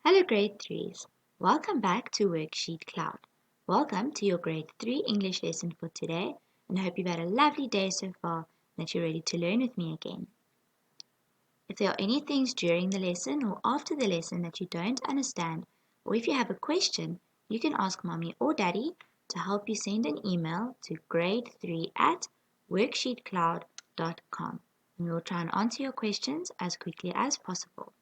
Hello grade 3s. Welcome back to WorksheetCloud. Welcome to your grade 3 English lesson for today, and I hope you've had a lovely day so far and that you're ready to learn with me again. If there are any things during the lesson or after the lesson that you don't understand, or if you have a question, you can ask mommy or daddy to help you send an email to grade3@worksheetcloud.com, and we'll try and answer your questions as quickly as possible.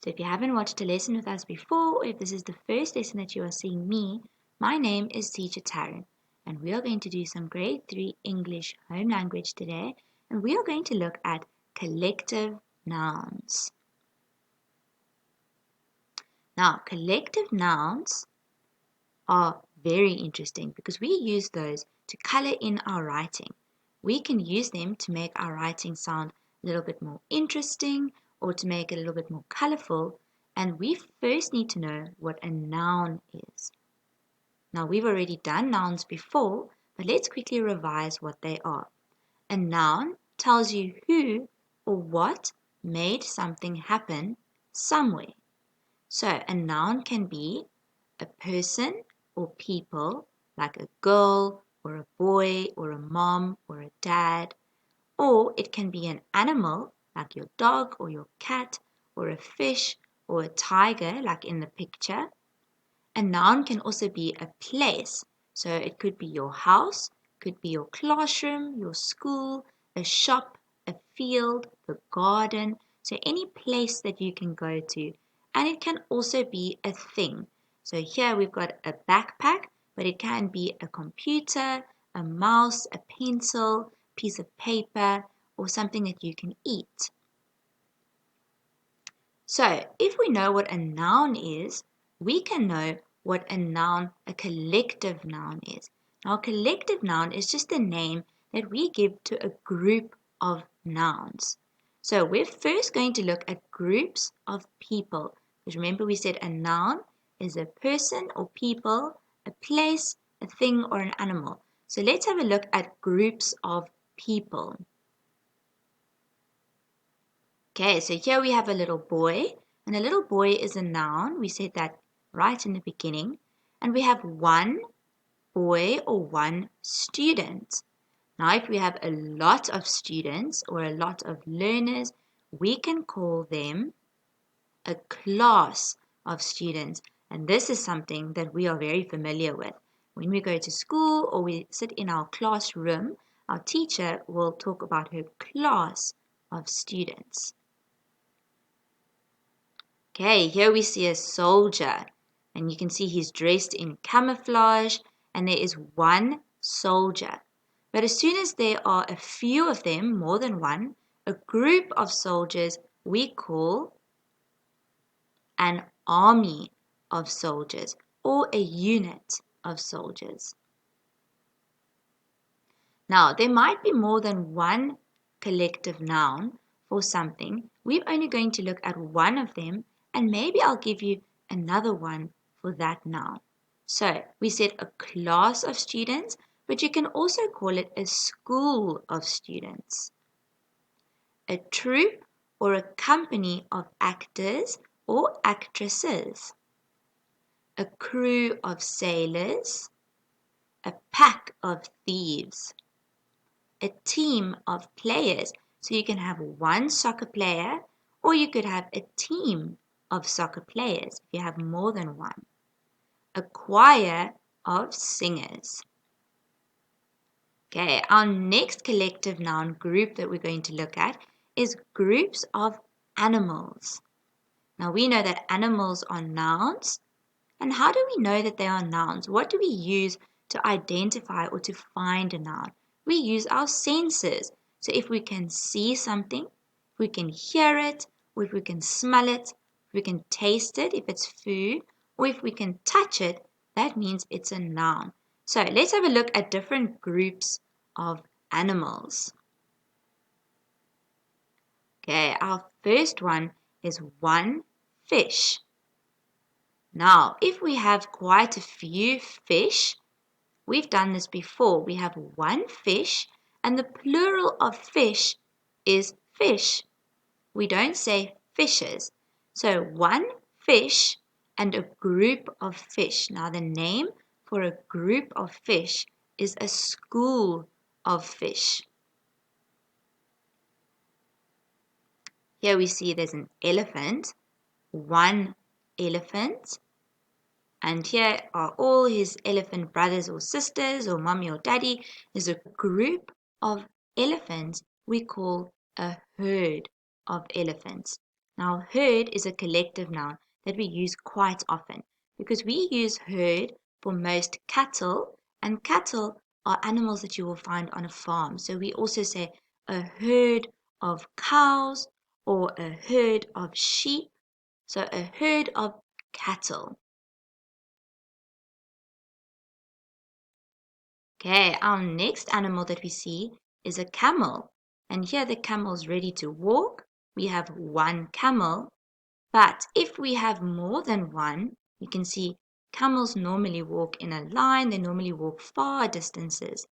So if you haven't watched a lesson with us before, or if this is the first lesson that you are seeing me, my name is Teacher Taryn, and we are going to do some grade 3 English home language today, and we are going to look at collective nouns. Now, collective nouns are very interesting because we use those to color in our writing. We can use them to make our writing sound a little bit more interesting or to make it a little bit more colorful, and we first need to know what a noun is. Now, we've already done nouns before, but let's quickly revise what they are. A noun tells you who or what made something happen somewhere. So a noun can be a person or people, like a girl or a boy or a mom or a dad, or it can be an animal like your dog or your cat, or a fish or a tiger like in the picture. A noun can also be a place, so it could be your house, could be your classroom, your school, a shop, a field, the garden, so any place that you can go to. And it can also be a thing. So here we've got a backpack, but it can be a computer, a mouse, a pencil, piece of paper, or something that you can eat. So if we know what a noun is, we can know what a collective noun is. Now, a collective noun is just a name that we give to a group of nouns. So we're first going to look at groups of people. Because remember we said a noun is a person or people, a place, a thing, or an animal. So let's have a look at groups of people. Okay, so here we have a little boy, and a little boy is a noun. We said that right in the beginning. And we have one boy or one student. Now, if we have a lot of students or a lot of learners, we can call them a class of students. And this is something that we are very familiar with. When we go to school or we sit in our classroom, our teacher will talk about her class of students. Okay, here we see a soldier, and you can see he's dressed in camouflage, and there is one soldier. But as soon as there are a few of them, more than one, a group of soldiers we call an army of soldiers or a unit of soldiers. Now, there might be more than one collective noun for something. We're only going to look at one of them, and maybe I'll give you another one for that noun. So we said a class of students, but you can also call it a school of students. A troupe or a company of actors or actresses. A crew of sailors. A pack of thieves. A team of players. So you can have one soccer player, or you could have a team of soccer players if you have more than one. A choir of singers. Okay, our next collective noun group that we're going to look at is groups of animals. Now we know that animals are nouns. And how do we know that they are nouns? What do we use to identify or to find a noun? We use our senses. So if we can see something, if we can hear it, or if we can smell it, if we can taste it, if it's food, or if we can touch it, that means it's a noun. So let's have a look at different groups of animals. Okay, our first one is one fish. Now, if we have quite a few fish, we've done this before. We have one fish, and the plural of fish is fish. We don't say fishes. So one fish and a group of fish. Now the name for a group of fish is a school of fish. Here we see there's an elephant, one elephant, and here are all his elephant brothers or sisters or mommy or daddy. There's a group of elephants we call a herd of elephants. Now, herd is a collective noun that we use quite often because we use herd for most cattle, and cattle are animals that you will find on a farm. So we also say a herd of cows or a herd of sheep. So a herd of cattle. Okay, our next animal that we see is a camel. And here the camel's ready to walk. We have one camel. But if we have more than one, you can see camels normally walk in a line. They normally walk far distances.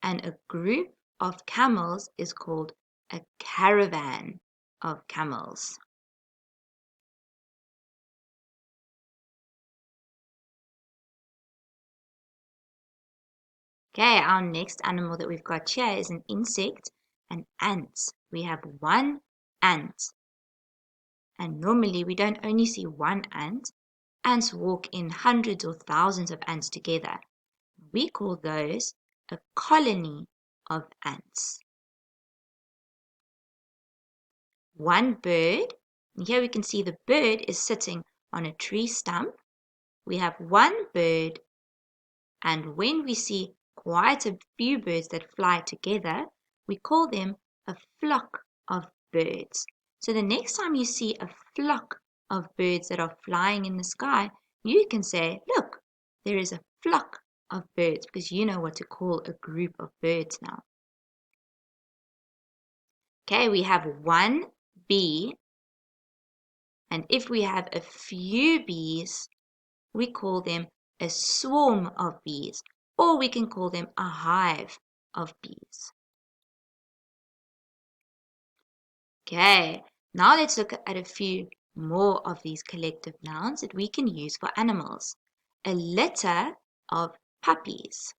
And a group of camels is called a caravan of camels. Okay, our next animal that we've got here is an insect, an ant. We have one ant. And normally we don't only see one ant. Ants walk in hundreds or thousands of ants together. We call those a colony of ants. One bird, and here we can see the bird is sitting on a tree stump. We have one bird, and when we see quite a few birds that fly together, we call them a flock of birds. So the next time you see a flock of birds that are flying in the sky, you can say, look, there is a flock of birds, because you know what to call a group of birds now. Okay, we have one bee, and if we have a few bees, we call them a swarm of bees, or we can call them a hive of bees. Okay, now let's look at a few more of these collective nouns that we can use for animals. A litter of puppies,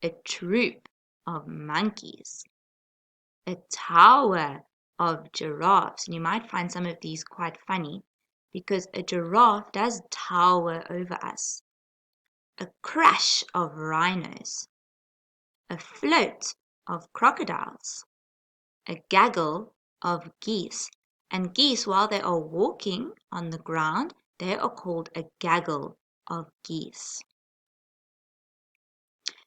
a troop of monkeys, a tower of giraffes. And you might find some of these quite funny because a giraffe does tower over us. A crash of rhinos, a float of crocodiles, a gaggle of geese. And geese, while they are walking on the ground, they are called a gaggle of geese.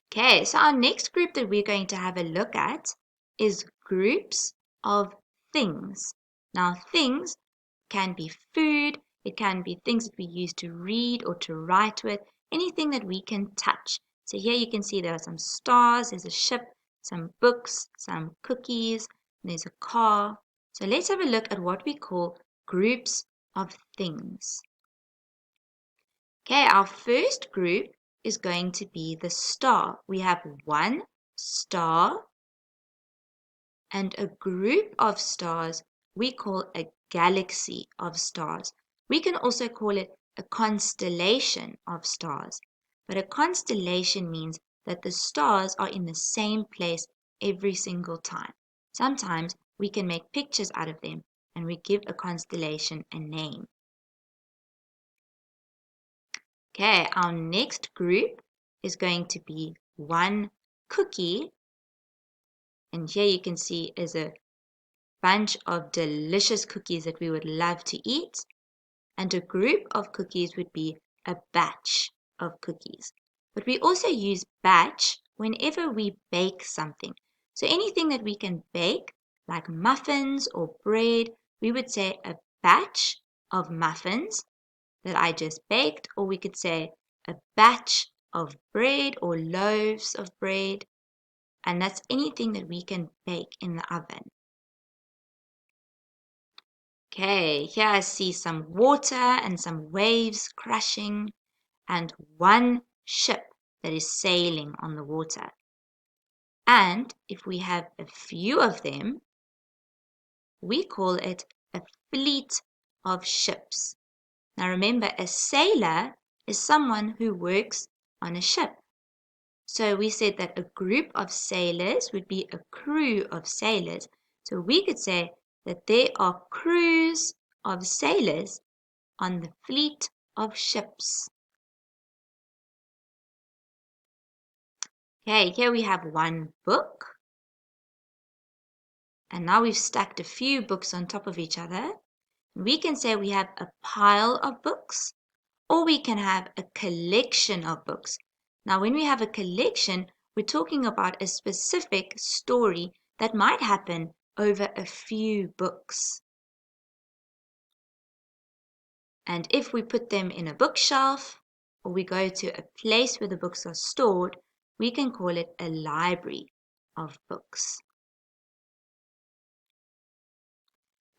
Okay, so our next group that we're going to have a look at is groups of things. Now, things can be food, it can be things that we use to read or to write with, anything that we can touch. So here you can see there are some stars, there's a ship, some books, some cookies, there's a car. So let's have a look at what we call groups of things. Okay, our first group is going to be the star. We have one star, and a group of stars we call a galaxy of stars. We can also call it a constellation of stars. But a constellation means that the stars are in the same place every single time. Sometimes we can make pictures out of them and we give a constellation a name. Okay, our next group is going to be one cookie. And here you can see is a bunch of delicious cookies that we would love to eat. And a group of cookies would be a batch of cookies. But we also use batch whenever we bake something. So anything that we can bake, like muffins or bread, we would say a batch of muffins that I just baked, or we could say a batch of bread or loaves of bread, and that's anything that we can bake in the oven. Okay, here I see some water and some waves crashing and one ship that is sailing on the water. And if we have a few of them, we call it a fleet of ships. Now remember, a sailor is someone who works on a ship. So we said that a group of sailors would be a crew of sailors. So we could say that there are crews of sailors on the fleet of ships. Okay, here we have one book. And now we've stacked a few books on top of each other. We can say we have a pile of books, or we can have a collection of books. Now, when we have a collection, we're talking about a specific story that might happen over a few books. And if we put them in a bookshelf, or we go to a place where the books are stored, we can call it a library of books.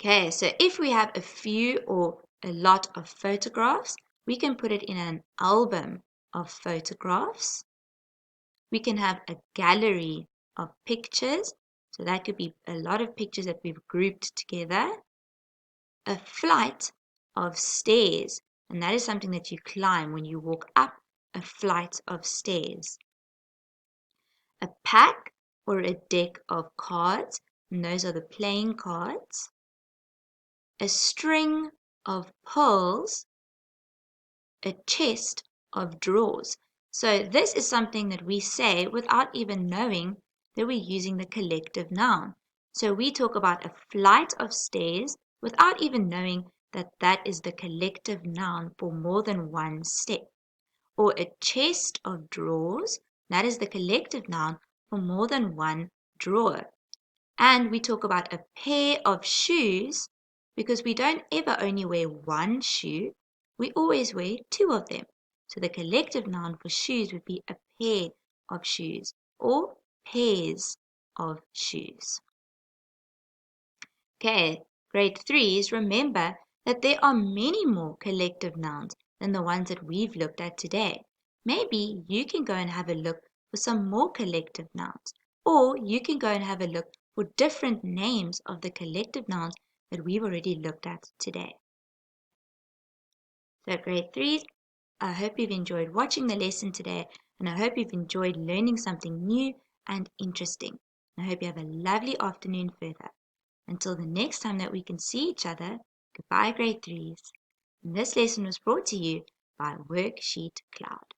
Okay, so if we have a few or a lot of photographs, we can put it in an album of photographs. We can have a gallery of pictures. So that could be a lot of pictures that we've grouped together. A flight of stairs, and that is something that you climb when you walk up a flight of stairs. A pack or a deck of cards, and those are the playing cards. A string of pearls, a chest of drawers. So this is something that we say without even knowing that we're using the collective noun. So we talk about a flight of stairs without even knowing that that is the collective noun for more than one step. Or a chest of drawers, that is the collective noun for more than one drawer. And we talk about a pair of shoes because we don't ever only wear one shoe, we always wear two of them. So the collective noun for shoes would be a pair of shoes or pairs of shoes. Okay, grade 3s, remember that there are many more collective nouns than the ones that we've looked at today. Maybe you can go and have a look for some more collective nouns, or you can go and have a look for different names of the collective nouns that we've already looked at today. So grade 3s, I hope you've enjoyed watching the lesson today, and I hope you've enjoyed learning something new and interesting. I hope you have a lovely afternoon further. Until the next time that we can see each other, goodbye grade 3s. And this lesson was brought to you by WorksheetCloud.